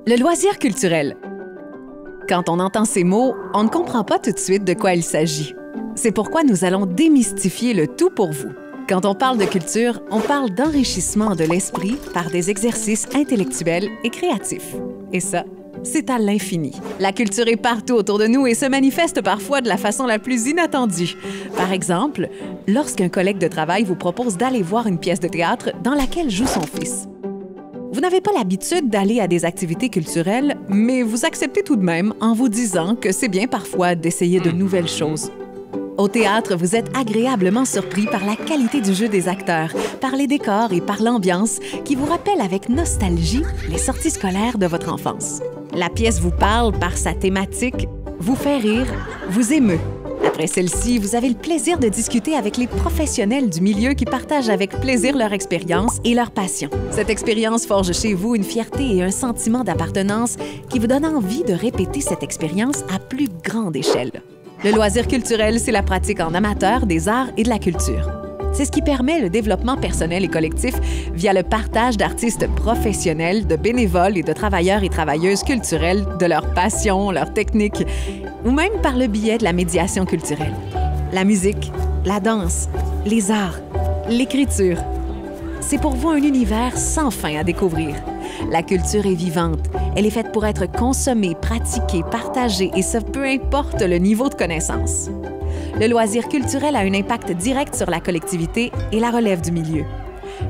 Le loisir culturel. Quand on entend ces mots, on ne comprend pas tout de suite de quoi il s'agit. C'est pourquoi nous allons démystifier le tout pour vous. Quand on parle de culture, on parle d'enrichissement de l'esprit par des exercices intellectuels et créatifs. Et ça, c'est à l'infini. La culture est partout autour de nous et se manifeste parfois de la façon la plus inattendue. Par exemple, lorsqu'un collègue de travail vous propose d'aller voir une pièce de théâtre dans laquelle joue son fils. Vous n'avez pas l'habitude d'aller à des activités culturelles, mais vous acceptez tout de même en vous disant que c'est bien parfois d'essayer de nouvelles choses. Au théâtre, vous êtes agréablement surpris par la qualité du jeu des acteurs, par les décors et par l'ambiance qui vous rappellent avec nostalgie les sorties scolaires de votre enfance. La pièce vous parle par sa thématique, vous fait rire, vous émeut. Après celle-ci, vous avez le plaisir de discuter avec les professionnels du milieu qui partagent avec plaisir leur expérience et leur passion. Cette expérience forge chez vous une fierté et un sentiment d'appartenance qui vous donne envie de répéter cette expérience à plus grande échelle. Le loisir culturel, c'est la pratique en amateur des arts et de la culture. C'est ce qui permet le développement personnel et collectif via le partage d'artistes professionnels, de bénévoles et de travailleurs et travailleuses culturelles, de leurs passions, leurs techniques, ou même par le biais de la médiation culturelle. La musique, la danse, les arts, l'écriture. C'est pour vous un univers sans fin à découvrir. La culture est vivante. Elle est faite pour être consommée, pratiquée, partagée, et ce, peu importe le niveau de connaissance. Le loisir culturel a un impact direct sur la collectivité et la relève du milieu.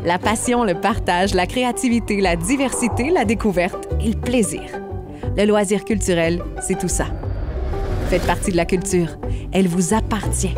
La passion, le partage, la créativité, la diversité, la découverte et le plaisir. Le loisir culturel, c'est tout ça. Faites partie de la culture. Elle vous appartient.